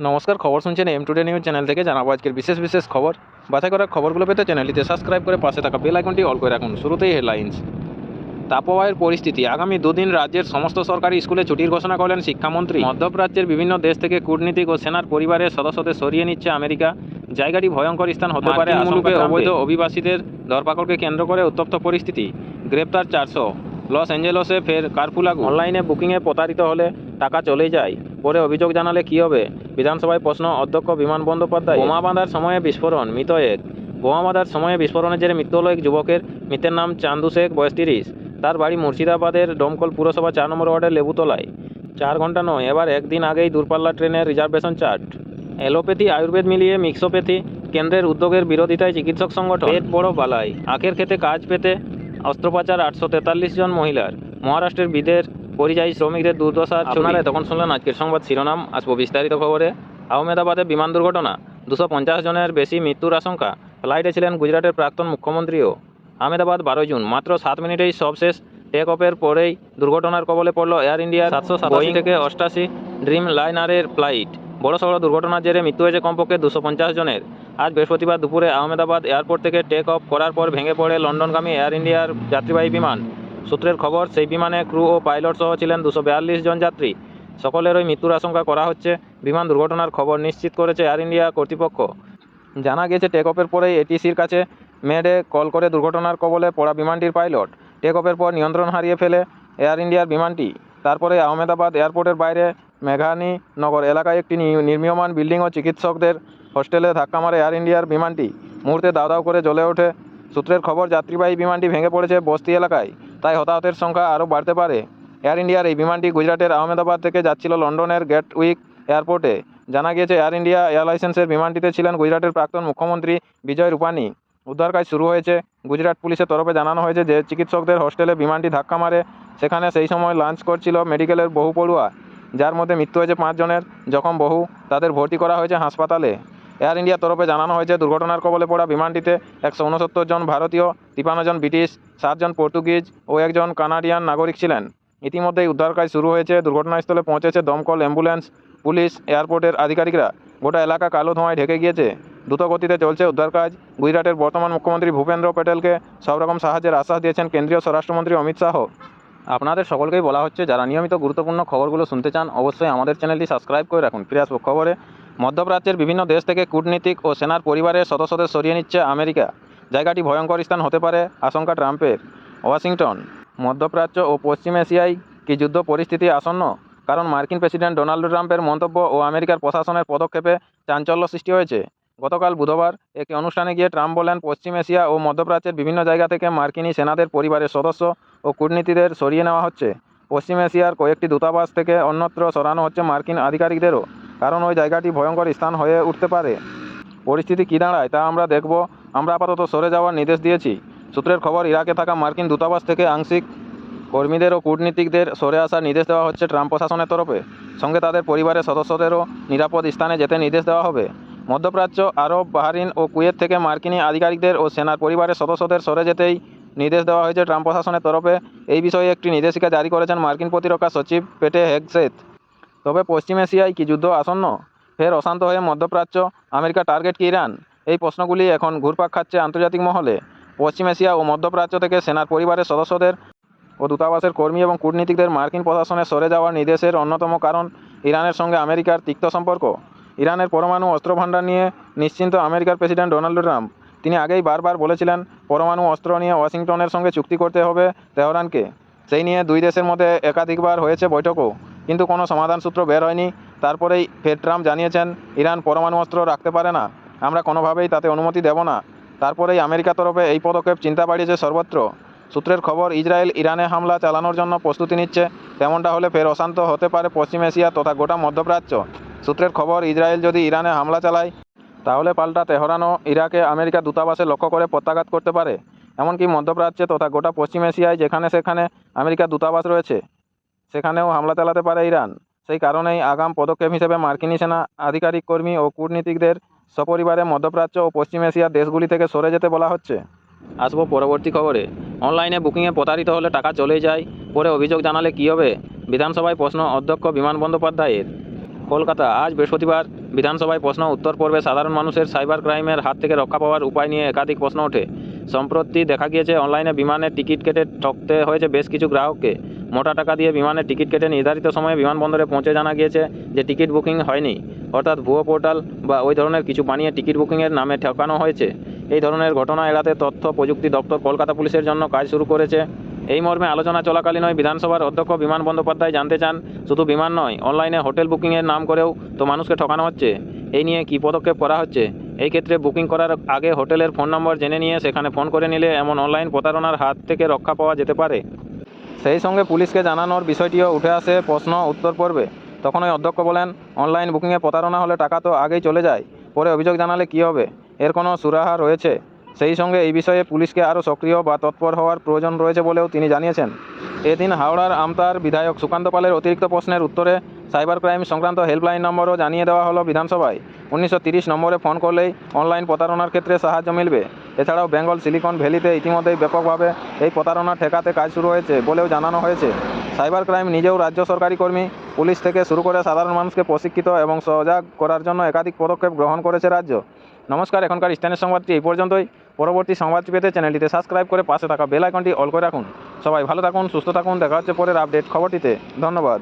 নমস্কার, খবর শুনছেন এম টুডে নিউজ চ্যানেল থেকে। জানাবো আজকের বিশেষ বিশেষ খবর। বাছাই করা খবরগুলো পেতে চ্যানেলটিতে সাবস্ক্রাইব করে পাশে থাকা বেল আইকনটি অল করে রাখুন। শুরুতেই হেডলাইন্স। তাপপ্রবাহের পরিস্থিতি। আগামী দুদিন রাজ্যের সমস্ত সরকারি স্কুলে ছুটির ঘোষণা করলেন শিক্ষামন্ত্রী। মধ্যপ্রাচ্যের বিভিন্ন দেশ থেকে কূটনীতিক ও সেনার পরিবারের সদস্যদের সরিয়ে নিচ্ছে আমেরিকা। জায়গাটি ভয়ঙ্কর স্থান হতে পারে। মুলুকে অবৈধ অভিবাসীদের ধরপাকড়কে কেন্দ্র করে উত্তপ্ত পরিস্থিতি। গ্রেপ্তার 400। লস অ্যাঞ্জেলসে ফের কারফিউ লাগু। অনলাইনে বুকিংয়ে প্রতারিত হলে টাকা চলে যায়, পরে অভিযোগ জানালে কী হবে? বিধানসভায় প্রশ্ন অধ্যক্ষ বিমান বন্দ্যোপাধ্যায়। বোমা বাঁধার সময়ে বিস্ফোরণ, মৃত এক। বোমা বাঁধার সময়ে বিস্ফোরণের জেরে মৃত্যু হল এক যুবকের। মৃতের নাম চান্দু শেখ, বয়স 30। তার বাড়ি মুর্শিদাবাদের ডোমকল পুরসভা 4 নম্বর ওয়ার্ডের লেবুতলায়। 4 ঘন্টা নয়, এবার একদিন আগেই দূরপাল্লা ট্রেনের রিজার্ভেশন চার্ট। অ্যালোপ্যাথি আয়ুর্বেদ মিলিয়ে মিক্সোপ্যাথি, কেন্দ্রের উদ্যোগের বিরোধিতায় চিকিৎসক সংগঠন। পেট বড় বালাই, আখের খেতে কাজ পেতে অস্ত্রোপচার 843 জন মহিলার। মহারাষ্ট্রের বিদের পরিযায়ী শ্রমিকদের দুর্দশার। আপনারা তখন শুনলেন আজকের সংবাদ শিরোনাম। আসবো বিস্তারিত খবরে। আহমেদাবাদে বিমান দুর্ঘটনা, 250 জনের বেশি মৃত্যুর আশঙ্কা। ফ্লাইটে ছিলেন গুজরাটের প্রাক্তন মুখ্যমন্ত্রীও। আহমেদাবাদ 12 জুন, মাত্র 7 মিনিটেই সব শেষ। টেক অফের পরেই দুর্ঘটনার কবলে পড়ল এয়ার ইন্ডিয়ার 787 থেকে 88 ড্রিম লাইনারের ফ্লাইট। বড়সড় দুর্ঘটনার জেরে মৃত্যু হয়েছে কমপক্ষে 250 জনের। আজ বৃহস্পতিবার দুপুরে আহমেদাবাদ এয়ারপোর্ট থেকে টেক অফ করার পর ভেঙে পড়ে লন্ডনগামী এয়ার ইন্ডিয়ার যাত্রীবাহী বিমান। সূত্রের খবর, সেই বিমানে ক্রু ও পাইলট সহ ছিলেন 242 জন যাত্রী। সকলেরই মৃত্যুর আশঙ্কা করা হচ্ছে। বিমান দুর্ঘটনার খবর নিশ্চিত করেছে এয়ার ইন্ডিয়া কর্তৃপক্ষ। জানা গেছে, টেক অফের পরেই এটিসির কাছে মেডে কল করে দুর্ঘটনার কবলে পড়া বিমানটির পাইলট। টেক অফের পর নিয়ন্ত্রণ হারিয়ে ফেলে এয়ার ইন্ডিয়ার বিমানটি। তারপরে আহমেদাবাদ এয়ারপোর্টের বাইরে মেঘানী নগর এলাকায় একটি নির্মীয়মান বিল্ডিং ও চিকিৎসকদের হোস্টেলে ধাক্কা মারে এয়ার ইন্ডিয়ার বিমানটি। মুহূর্তে দাউ দাউ করে জ্বলে ওঠে। সূত্রের খবর, যাত্রীবাহী বিমানটি ভেঙে পড়েছে বস্তি এলাকায়, তাই হতাহতের সংখ্যা আরও বাড়তে পারে। এয়ার ইন্ডিয়ার এই বিমানটি গুজরাটের আহমেদাবাদ থেকে যাচ্ছিল লন্ডনের গেটউইক এয়ারপোর্টে। জানা গিয়েছে, এয়ার ইন্ডিয়া এয়ারলাইন্সের বিমানটিতে ছিলেন গুজরাটের প্রাক্তন মুখ্যমন্ত্রী বিজয় রূপানি। উদ্ধার কাজ শুরু হয়েছে। গুজরাট পুলিশের তরফে জানানো হয়েছে যে চিকিৎসকদের হোস্টেলে বিমানটি ধাক্কা মারে। সেখানে সেই সময় লাঞ্চ করছিল মেডিকেলের বহু পড়ুয়া, যার মধ্যে মৃত্যু হয়েছে 5 জনের। জখম বহু, তাদের ভর্তি করা হয়েছে হাসপাতালে। এয়ার ইন্ডিয়ার তরফে জানানো হয়েছে, দুর্ঘটনার কবলে পড়া বিমানটিতে 169 জন ভারতীয়, 53 জন ব্রিটিশ, 7 জন পর্তুগিজ ও 1 জন কানাডিয়ান নাগরিক ছিলেন। ইতিমধ্যেই উদ্ধার কাজ শুরু হয়েছে। দুর্ঘটনাস্থলে পৌঁছেছে দমকল, অ্যাম্বুলেন্স, পুলিশ, এয়ারপোর্টের আধিকারিকরা। গোটা এলাকা কালো ধোঁয়ায় ঢেকে গিয়েছে। দ্রুত গতিতে চলছে উদ্ধার কাজ। গুজরাটের বর্তমান মুখ্যমন্ত্রী ভূপেন্দ্র প্যাটেলকে সব রকম সাহায্যের আশ্বাস দিয়েছেন কেন্দ্রীয় স্বরাষ্ট্রমন্ত্রী অমিত শাহ। আপনাদের সকলকেই বলা হচ্ছে, যারা নিয়মিত গুরুত্বপূর্ণ খবরগুলো শুনতে চান অবশ্যই আমাদের চ্যানেলটি সাবস্ক্রাইব করে রাখুন। ফিরে আসবো খবরে। মধ্যপ্রাচ্যের বিভিন্ন দেশ থেকে কূটনীতিক ও সেনার পরিবারের সদস্যদের সরিয়ে নিচ্ছে আমেরিকা। জায়গাটি ভয়ঙ্কর স্থান হতে পারে, আশঙ্কা ট্রাম্পের। ওয়াশিংটন। মধ্যপ্রাচ্য ও পশ্চিম এশিয়ায় কি যুদ্ধ পরিস্থিতি আসন্ন? কারণ মার্কিন প্রেসিডেন্ট ডোনাল্ড ট্রাম্পের মন্তব্য ও আমেরিকার প্রশাসনের পদক্ষেপে চাঞ্চল্য সৃষ্টি হয়েছে। গতকাল বুধবার একটি অনুষ্ঠানে গিয়ে ট্রাম্প বলেন, পশ্চিম এশিয়া ও মধ্যপ্রাচ্যের বিভিন্ন জায়গা থেকে মার্কিনী সেনাদের পরিবারের সদস্য ও কূটনীতিকদের সরিয়ে নেওয়া হচ্ছে। পশ্চিম এশিয়ার কয়েকটি দূতাবাস থেকে অন্যত্র সরানো হচ্ছে মার্কিন আধিকারিকদেরও, কারণ ওই জায়গাটি ভয়ঙ্কর স্থান হয়ে উঠতে পারে। পরিস্থিতি কী দাঁড়ায় তা আমরা দেখব। আমরা আপাতত সরে যাওয়ার নির্দেশ দিয়েছি। সূত্রের খবর, ইরাকে থাকা মার্কিন দূতাবাস থেকে আংশিক কর্মীদের ও কূটনীতিকদের সরে আসার নির্দেশ দেওয়া হচ্ছে ট্রাম্প প্রশাসনের তরফে। সঙ্গে তাদের পরিবারের সদস্যদেরও নিরাপদ স্থানে যেতে নির্দেশ দেওয়া হবে। মধ্যপ্রাচ্য, আরব, বাহরিন ও কুয়েত থেকে মার্কিনী আধিকারিকদের ও সেনার পরিবারের সদস্যদের সরে যেতেই নির্দেশ দেওয়া হয়েছে ট্রাম্প প্রশাসনের তরফে। এই বিষয়ে একটি নির্দেশিকা জারি করেছেন মার্কিন প্রতিরক্ষা সচিব পেটে হেগসেথ। তবে পশ্চিম এশিয়ায় কি যুদ্ধ আসন্ন? ফের অশান্ত হয়ে মধ্যপ্রাচ্য, আমেরিকা টার্গেট কি ইরান? এই প্রশ্নগুলি এখন ঘুরপাক খাচ্ছে আন্তর্জাতিক মহলে। পশ্চিম এশিয়া ও মধ্যপ্রাচ্য থেকে সেনার পরিবারের সদস্যদের ও দূতাবাসের কর্মী এবং কূটনীতিকদের মার্কিন প্রশাসনে সরে যাওয়ার নির্দেশের অন্যতম কারণ ইরানের সঙ্গে আমেরিকার তিক্ত সম্পর্ক। ইরানের পরমাণু অস্ত্রভান্ডার নিয়ে নিশ্চিন্ত আমেরিকার প্রেসিডেন্ট ডোনাল্ড ট্রাম্প। তিনি আগেই বারবার বলেছিলেন, পরমাণু অস্ত্র নিয়ে ওয়াশিংটনের সঙ্গে চুক্তি করতে হবে তেহরানকে। সেই নিয়ে দুই দেশের মধ্যে একাধিকবার হয়েছে বৈঠকও, কিন্তু কোনো সমাধান সূত্র বের হয়নি। তারপরেই ফের ট্রাম্প জানিয়েছেন, ইরান পরমাণু অস্ত্র রাখতে পারে না, আমরা কোনোভাবেই তাতে অনুমতি দেব না। তারপরেই আমেরিকা তরফে এই পদক্ষেপ চিন্তা বাড়িয়েছে সর্বত্র। সূত্রের খবর, ইসরায়েল ইরানে হামলা চালানোর জন্য প্রস্তুতি নিচ্ছে। তেমনটা হলে ফের অশান্ত হতে পারে পশ্চিম এশিয়া তথা গোটা মধ্যপ্রাচ্য। সূত্রের খবর, ইসরায়েল যদি ইরানে হামলা চালায়, তাহলে পাল্টা তেহরান ও ইরাকে আমেরিকা দূতাবাসে লক্ষ্য করে প্রত্যাঘাত করতে পারে। এমনকি মধ্যপ্রাচ্যে তথা গোটা পশ্চিম এশিয়ায় যেখানে সেখানে আমেরিকার দূতাবাস রয়েছে, সেখানেও হামলা চালাতে পারে ইরান। সেই কারণেই আগাম পদক্ষেপ হিসেবে মার্কিনী সেনা আধিকারিক, কর্মী ও কূটনীতিকদের সপরিবারে মধ্যপ্রাচ্য ও পশ্চিম এশিয়ার দেশগুলি থেকে সরে যেতে বলা হচ্ছে। আসবো পরবর্তী খবরে। অনলাইনে বুকিংয়ে প্রতারিত হলে টাকা চলে যায়, পরে অভিযোগ জানালে কী হবে? বিধানসভায় প্রশ্ন অধ্যক্ষ বিমান বন্দ্যোপাধ্যায়ের। কলকাতা। আজ বৃহস্পতিবার বিধানসভায় প্রশ্ন উত্তর পর্বে সাধারণ মানুষের সাইবার ক্রাইমের হাত থেকে রক্ষা পাওয়ার উপায় নিয়ে একাধিক প্রশ্ন ওঠে। সম্প্রতি দেখা গিয়েছে অনলাইনে বিমানের টিকিট কেটে ঠকতে হয়েছে বেশ কিছু গ্রাহককে। মোটা টাকা দিয়ে বিমানের টিকিট কেটে নির্ধারিত সময়ে বিমানবন্দরে পৌঁছে জানা গিয়েছে যে টিকিট বুকিং হয়নি, অর্থাৎ ভুয়ো পোর্টাল বা ওই ধরনের কিছু বানিয়ে টিকিট বুকিংয়ের নামে ঠকানো হয়েছে। এই ধরনের ঘটনা এড়াতে তথ্য প্রযুক্তি দপ্তর কলকাতা পুলিশের জন্য কাজ শুরু করেছে। এই মর্মে আলোচনা চলাকালীন বিধানসভার অধ্যক্ষ বিমান বন্দ্যোপাধ্যায় জানতে চান, শুধু বিমান নয়, অনলাইনে হোটেল বুকিংয়ের নাম করেও তো মানুষকে ঠকানো হচ্ছে। এই নিয়ে কী পদক্ষেপ করা হচ্ছে? এই ক্ষেত্রে বুকিং করার আগে হোটেলের ফোন নম্বর জেনে নিয়ে সেখানে ফোন করে নিলে এমন অনলাইন প্রতারণার হাত থেকে রক্ষা পাওয়া যেতে পারে। সেই সঙ্গে পুলিশকে জানানোর বিষয়টিও উঠে আসে প্রশ্ন উত্তর পর্বে। তখন ওই অধ্যক্ষ বলেন, অনলাইন বুকিংয়ে প্রতারণা হলে টাকা তো আগেই চলে যায়, পরে অভিযোগ জানালে কী হবে? এর কোনো সুরাহা রয়েছে? সেই সঙ্গে এই বিষয়ে পুলিশকে আরও সক্রিয় বা তৎপর হওয়ার প্রয়োজন রয়েছে বলেও তিনি জানিয়েছেন। এদিন হাওড়ার আমতার বিধায়ক সুকান্ত পালের অতিরিক্ত প্রশ্নের উত্তরে সাইবার ক্রাইম সংক্রান্ত হেল্পলাইন নম্বরও জানিয়ে দেওয়া হলো বিধানসভায়। 1930 নম্বরে ফোন করলেই অনলাইন প্রতারণার ক্ষেত্রে সাহায্য মিলবে। এছাড়াও বেঙ্গল সিলিকন ভ্যালিতে ইতিমধ্যেই ব্যাপকভাবে এই প্রতারণা ঠেকাতে কাজ শুরু হয়েছে বলেও জানানো হয়েছে। সাইবার ক্রাইম নিজেও রাজ্য সরকারি কর্মী, পুলিশ থেকে শুরু করে সাধারণ মানুষকে প্রশিক্ষিত এবং সজাগ করার জন্য একাধিক পদক্ষেপ গ্রহণ করেছে রাজ্য। নমস্কার, এখনকার স্থানীয় সংবাদটি এই পর্যন্তই। পরবর্তী সংবাদটি পেতে চ্যানেলটিতে সাবস্ক্রাইব করে পাশে থাকা বেল আইকনটি অল করে রাখুন। সবাই ভালো থাকুন, সুস্থ থাকুন। দেখা হচ্ছে পরের আপডেট খবরটিতে। ধন্যবাদ।